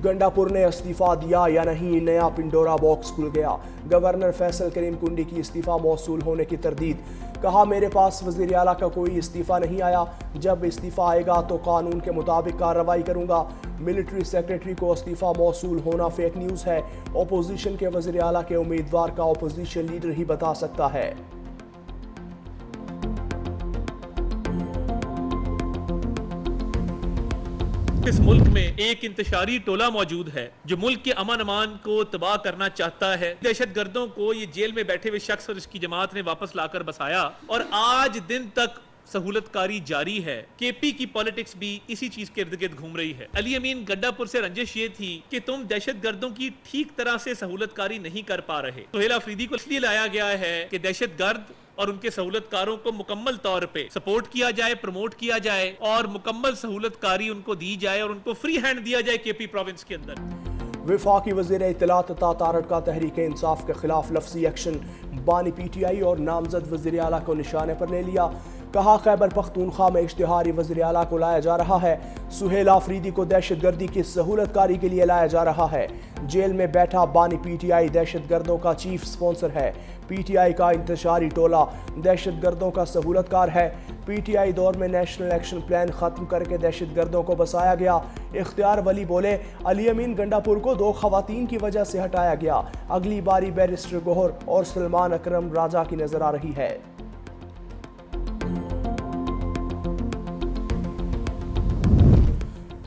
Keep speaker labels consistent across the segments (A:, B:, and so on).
A: गंडापुर ने इस्तीफा दिया या नहीं, नया पिंडोरा बॉक्स खुल गया। गवर्नर फैसल करीम कुंडी की इस्तीफा मौसूल होने की तरदीद। कहा, मेरे पास वज़ीर आला का कोई इस्तीफा नहीं आया, जब इस्तीफा आएगा तो कानून के मुताबिक कार्रवाई करूंगा। मिलिट्री सेक्रेटरी को इस्तीफा मौसूल होना फेक न्यूज़ है। अपोजिशन के वज़ीर आला के उम्मीदवार का अपोजिशन लीडर ही बता सकता है।
B: इस मुल्क में एक इंतशारी टोला मौजूद है जो मुल्क के अमन अमान को तबाह करना चाहता है। दहशत गर्दों को ये जेल में बैठे हुए शख्स और इसकी जमात ने वापस लाकर बसाया और आज दिन तक सहूलतकारी जारी है। केपी की पॉलिटिक्स भी इसी चीज के इर्द गिर्द घूम रही है। अली अमीन गंडापुर से रंजिश ये थी कि तुम दहशत गर्दों की ठीक तरह से सहूलतकारी नहीं कर पा रहे। सुहेल अफरीदी को इसलिए लाया गया है कि दहशत गर्द और उनके सहूलतकारों को मुकम्मल तौर पे सपोर्ट किया जाए, प्रमोट किया जाए और मुकम्मल सहूलतकारी उनको दी जाए और उनको फ्री हैंड दिया जाए केपी प्रोविंस के अंदर।
A: वफाकी वज़ीर इत्तलात अता तारड़ का तहरीक इंसाफ के खिलाफ लफ्जी एक्शन। बानी पीटीआई और नामजद वज़ीर आला को निशाने पर ले लिया। कहा, खैबर पख्तूनख्वा में इश्तिहारी वज़ीर आला को लाया जा रहा है। सुहेल अफरीदी को दहशत गर्दी की सहूलतकारी के लिए लाया जा रहा है। जेल में बैठा बानी पीटीआई दहशत गर्दों का चीफ स्पॉन्सर है। पीटीआई का इंतशारी टोला दहशत गर्दों का सहूलतकार है। पीटीआई दौर में नेशनल एक्शन प्लान खत्म करके दहशत गर्दों को बसाया गया। इख्तियार वली बोले, अली अमीन गंडापुर को 2 खवातीन की वजह से हटाया गया। अगली बारी बैरिस्टर गोहर और सलमान अकरम राजा की नजर आ रही है।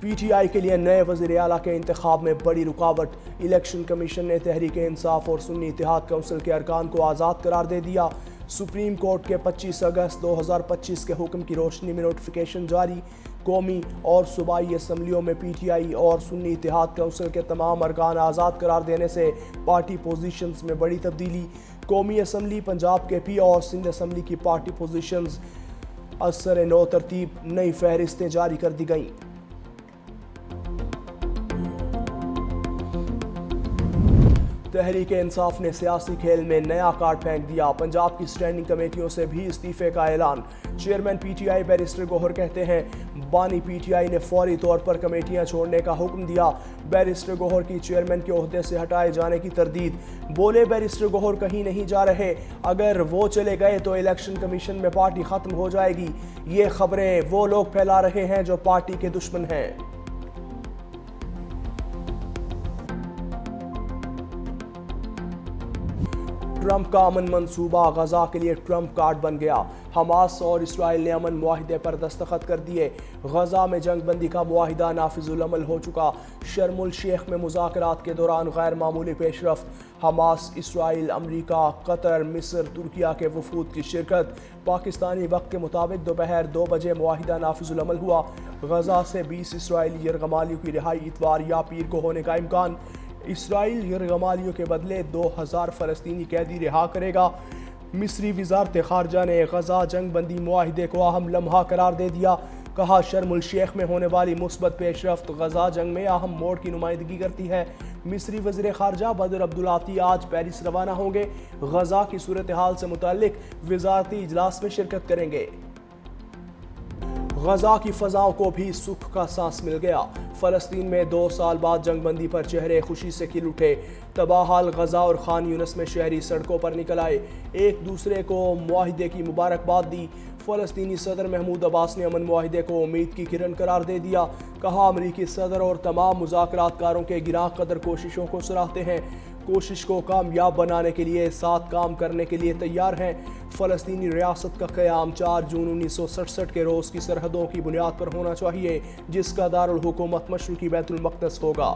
A: पीटीआई के लिए नए वज़ीर आला के इंतखाब में बड़ी रुकावट। इलेक्शन कमीशन ने तहरीक इंसाफ और सुन्नी इत्तेहाद काउंसिल के अरकान को आज़ाद करार दे दिया। सुप्रीम कोर्ट के 25 अगस्त 2025 के हुक्म की रोशनी में नोटिफिकेशन जारी। कौमी और सूबाई असम्बलियों में पीटीआई और सुन्नी इत्तेहाद काउंसिल के तमाम अरकान आज़ाद करार देने से पार्टी पोजीशंस में बड़ी तब्दीली। कौमी असम्बली, पंजाब के पी और सिंध असम्बली की पार्टी पोजीशंस असर नौ तरतीब नई फहरिस्तें जारी कर दी गईं। तहरीक इंसाफ ने सियासी खेल में नया कार्ड फेंक दिया। पंजाब की स्टैंडिंग कमेटियों से भी इस्तीफे का ऐलान। चेयरमैन पीटीआई बैरिस्टर गोहर कहते हैं, बानी पीटीआई ने फौरी तौर पर कमेटियां छोड़ने का हुक्म दिया। बैरिस्टर गोहर की चेयरमैन के ओहदे से हटाए जाने की तरदीद। बोले, बैरिस्टर गोहर कहीं नहीं जा रहे, अगर वो चले गए तो इलेक्शन कमीशन में पार्टी खत्म हो जाएगी। ये खबरें वो लोग फैला रहे हैं जो पार्टी के दुश्मन हैं। ट्रंप का अमन मंसूबा गजा के लिए ट्रंप कार्ड बन गया। हमास और इसराइल ने अमन मुआहिदे पर दस्तखत कर दिए। गजा में जंग बंदी का मुआहिदा नाफिजुल अमल हो चुका। शर्मुल शेख में मुज़ाकरात के दौरान गैर मामूली पेशरफ्त। हमास, इसराइल, अमरीका, कतर, मिस्र, तुर्किया के वफूद की शिरकत। पाकिस्तानी वक्त के मुताबिक दोपहर 2 बजे मुआहिदा नाफिजुल अमल हुआ। गजा से 20 इसराइली यरगमालियों की रिहाई इतवार या पीर को होने का इम्कान। इसराइल यरगमालियों के बदले 2000 फ़लस्तीनी कैदी रिहा करेगा। मिस्री वज़ारत ख़ारजा ने गजा जंग बंदी मुआहिदे को अहम लम्हा करार दे दिया। कहा, शर्मुल शेख में होने वाली मुस्बत पेशरफ्त गजा जंग में अहम मोड़ की नुमाइंदगी करती है। मिस्री वज़ीर ख़ारजा बदर अब्दुलाती आज पेरिस रवाना होंगे। गजा की सूरत हाल से मुताल्लिक वज़ारती इजलास में शिरकत करेंगे। गजा की फ़ज़ाओं को भी सुख का सांस मिल गया। फ़लस्तीन में 2 साल बाद जंगबंदी पर चेहरे खुशी से खिल उठे। तबाहाल गजा और खान यूनिस में शहरी सड़कों पर निकल आए, एक दूसरे को मुआहिदे की मुबारकबाद दी। फ़लस्तीनी सदर महमूद अब्बास ने अमन मुआहिदे को उम्मीद की किरण करार दे दिया। कहा, अमरीकी सदर और तमाम मुज़ाकरातकारों के गिरां कदर कोशिशों को सराहते हैं। कोशिश को कामयाब बनाने के लिए साथ काम करने के लिए तैयार हैं। फ़लस्तीनी रियासत का क़याम 4 जून 1967 के रोज़ की सरहदों की बुनियाद पर होना चाहिए, जिसका दारुल हुकूमत मशरिकी बैतुल मक़दस होगा।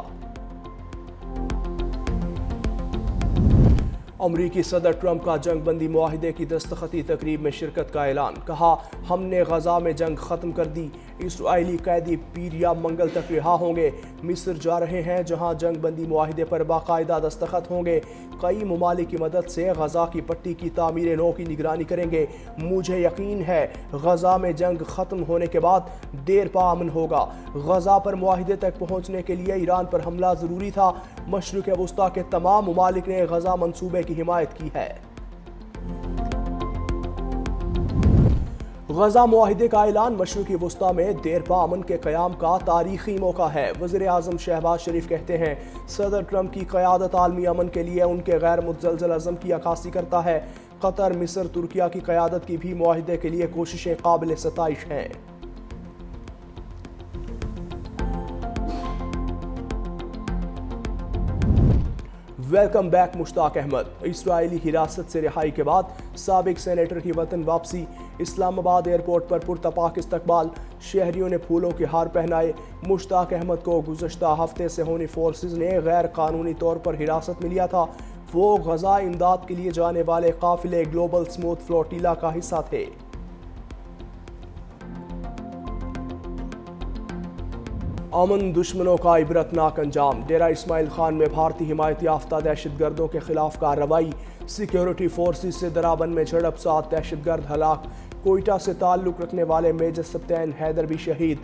A: अमरीकी सदर ट्रंप का जंग बंदी मुआहिदे की दस्तखती तकरीब में शिरकत का ऐलान। कहा, हमने गजा में जंग ख़त्म कर दी। इसराइली कैदी पीर या मंगल तक रिहा होंगे। मिस्र जा रहे हैं, जहां जंग बंदी मुआहिदे पर बाकायदा दस्तखत होंगे। कई ममालिक की मदद से गजा की पट्टी की तामीर नो की निगरानी करेंगे। मुझे यकीन है गजा में जंग ख़त्म होने के बाद देर पा अमन होगा। गजा पर मुआहिदे तक पहुँचने के लिए ईरान पर हमला ज़रूरी था। मशरिक़ वस्ता के तमाम ममालिक ने गजा मंसूबे की हिमायत की है। غزہ معاہدے کا اعلان مشرقی وسطی میں دیرپا امن کے قیام کا تاریخی موقع ہے۔ وزیر اعظم شہباز شریف کہتے ہیں صدر ٹرمپ کی قیادت عالمی امن کے لیے ان کے غیر متزلزل عزم کی عکاسی کرتا ہے۔ قطر، مصر، ترکیہ کی قیادت کی بھی معاہدے کے لیے کوششیں قابل ستائش ہیں۔ ویلکم بیک مشتاق احمد۔ اسرائیلی حراست سے رہائی کے بعد سابق سینیٹر کی وطن واپسی، اسلام آباد ایئرپورٹ پر پرتپاک استقبال، شہریوں نے پھولوں کے ہار پہنائے۔ مشتاق احمد کو گزشتہ ہفتے صہیونی فورسز نے غیر قانونی طور پر حراست میں لیا تھا۔ وہ غزہ امداد کے لیے جانے والے قافلے گلوبل سموتھ فلوٹیلا کا حصہ تھے۔ امن دشمنوں کا عبرتناک انجام، ڈیرہ اسماعیل خان میں بھارتی حمایت یافتہ دہشت گردوں کے خلاف کارروائی، سیکیورٹی فورسز سے درابند میں جھڑپ، 7 دہشت گرد ہلاک، کوئٹہ سے تعلق رکھنے والے میجر سپتین حیدر بھی شہید،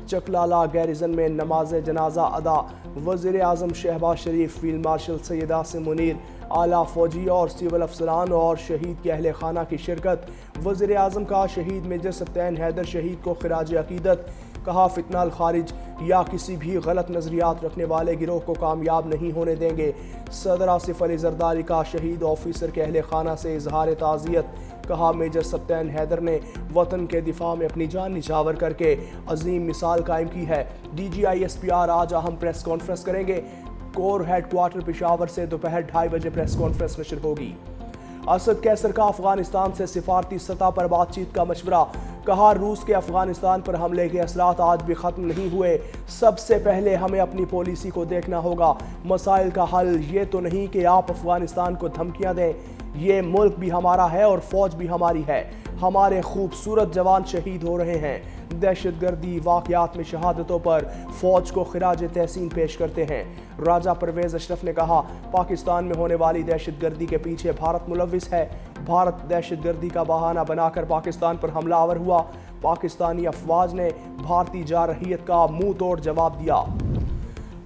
A: چکلالہ گیریزن میں نماز جنازہ ادا، وزیر اعظم شہباز شریف، فیلڈ مارشل سید عاصم منیر، اعلیٰ فوجی اور سول افسران اور شہید کے اہل خانہ کی شرکت۔ وزیر اعظم کا شہید میجر سپتین حیدر شہید کو خراج عقیدت، کہا فتنہ الخارج یا کسی بھی غلط نظریات رکھنے والے گروہ کو کامیاب نہیں ہونے دیں گے۔ صدر آصف علی زرداری کا شہید آفیسر کے اہل خانہ سے اظہار تعزیت، کہا میجر سپتین حیدر نے وطن کے دفاع میں اپنی جان نچھاور کر کے عظیم مثال قائم کی ہے۔ D G I S P R آج اہم پریس کانفرنس کریں گے۔ کور ہیڈ کوارٹر پشاور سے دوپہر 2:30 بجے پریس کانفرنس نشر ہوگی۔ اسد کیسر کا افغانستان سے سفارتی سطح پر بات چیت کا مشورہ، کہا روس کے افغانستان پر حملے کے اثرات آج بھی ختم نہیں ہوئے، سب سے پہلے ہمیں اپنی پالیسی کو دیکھنا ہوگا، مسائل کا حل یہ تو نہیں کہ آپ افغانستان کو دھمکیاں دیں، یہ ملک بھی ہمارا ہے اور فوج بھی ہماری ہے، ہمارے خوبصورت جوان شہید ہو رہے ہیں۔ دہشت گردی واقعات میں شہادتوں پر فوج کو خراج تحسین پیش کرتے ہیں۔ راجہ پرویز اشرف نے کہا پاکستان میں ہونے والی دہشت گردی کے پیچھے بھارت ملوث ہے، بھارت دہشت گردی کا بہانہ بنا کر پاکستان پر حملہ آور ہوا، پاکستانی افواج نے بھارتی جارحیت کا منہ توڑ جواب دیا۔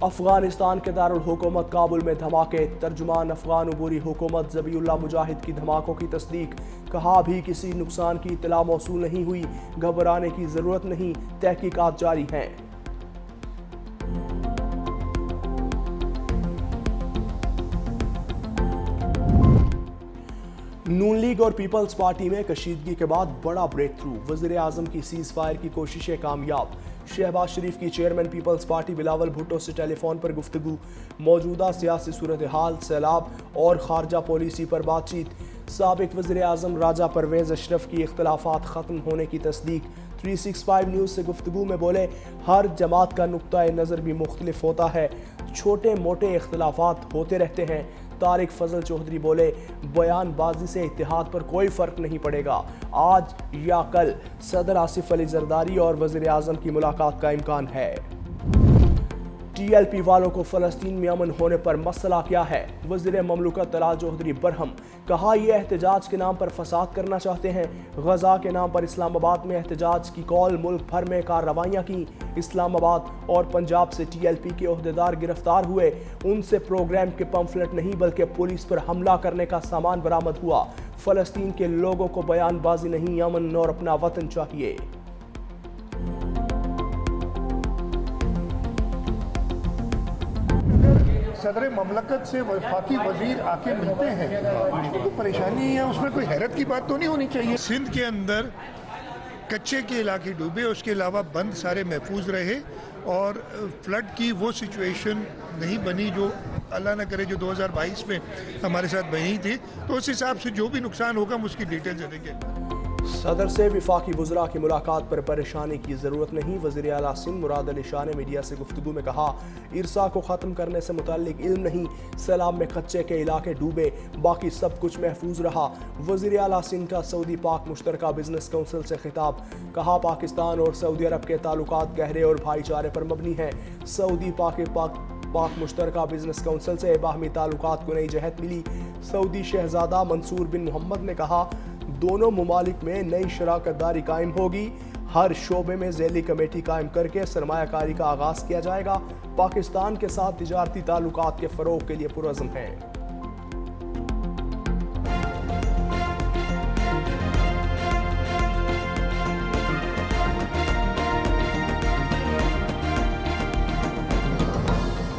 A: افغانستان کے دارالحکومت کابل میں دھماکے، ترجمان افغان عبوری حکومت ذبیح اللہ مجاہد کی دھماکوں کی تصدیق، کہا ابھی کسی نقصان کی اطلاع موصول نہیں ہوئی، گھبرانے کی ضرورت نہیں، تحقیقات جاری ہیں۔ نون لیگ اور پیپلز پارٹی میں کشیدگی کے بعد بڑا بریک تھرو، وزیر اعظم کی سیز فائر کی کوششیں کامیاب، شہباز شریف کی chairman Peoples Party Bilawal Bhutto سے ٹیلی فون پر گفتگو، موجودہ سیاسی صورتحال، سیلاب اور خارجہ پالیسی پر بات چیت، سابق وزیر اعظم راجہ پرویز اشرف کی اختلافات ختم ہونے کی تصدیق، 365 نیوز سے گفتگو میں بولے ہر جماعت کا نقطہ نظر بھی مختلف ہوتا ہے، چھوٹے موٹے اختلافات ہوتے رہتے ہیں۔ طارق فضل چودھری بولے بیان بازی سے اتحاد پر کوئی فرق نہیں پڑے گا، آج یا کل صدر آصف علی زرداری اور وزیر اعظم کی ملاقات کا امکان ہے۔ ٹی ایل پی والوں کو فلسطین میں امن ہونے پر مسئلہ کیا ہے، وزیر مملکت طلال چودھری برہم، کہا یہ احتجاج کے نام پر فساد کرنا چاہتے ہیں، غزہ کے نام پر اسلام آباد میں احتجاج کی کال، ملک بھر میں کارروائیاں کی، اسلام آباد اور پنجاب سے ٹی ایل پی کے عہدیدار گرفتار ہوئے، ان سے پروگرام کے پمفلٹ نہیں بلکہ پولیس پر حملہ کرنے کا سامان برآمد ہوا، فلسطین کے لوگوں کو بیان بازی نہیں، امن اور اپنا وطن چاہیے۔
C: صدر مملکت سے وفاقی وزیر آ کے ملتے ہیں، اس میں کوئی پریشانی ہے، اس میں کوئی حیرت کی بات تو نہیں ہونی چاہیے۔ سندھ کے اندر کچے کے علاقے ڈوبے، اس کے علاوہ بند سارے محفوظ رہے اور فلڈ کی وہ سچویشن نہیں بنی جو اللہ نہ کرے جو 2022 میں ہمارے ساتھ بنی تھی، تو اس حساب سے جو بھی نقصان ہوگا ہم اس کی ڈیٹیل دیں گے۔
A: صدر سے وفاقی وزراء کی ملاقات پر پریشانی کی ضرورت نہیں، وزیر اعلیٰ سندھ مراد علی شاہ نے میڈیا سے گفتگو میں کہا ارسا کو ختم کرنے سے متعلق علم نہیں، سیلاب میں کچے کے علاقے ڈوبے، باقی سب کچھ محفوظ رہا۔ وزیر اعلیٰ سندھ کا سعودی پاک مشترکہ بزنس کونسل سے خطاب، کہا پاکستان اور سعودی عرب کے تعلقات گہرے اور بھائی چارے پر مبنی ہیں، سعودی پاک مشترکہ بزنس کونسل سے باہمی تعلقات کو نئی جہت ملی۔ سعودی شہزادہ منصور بن محمد نے کہا دونوں ممالک میں نئی شراکت داری قائم ہوگی، ہر شعبے میں ذیلی کمیٹی قائم کر کے سرمایہ کاری کا آغاز کیا جائے گا، پاکستان کے ساتھ تجارتی تعلقات کے فروغ کے لیے پرعزم ہیں۔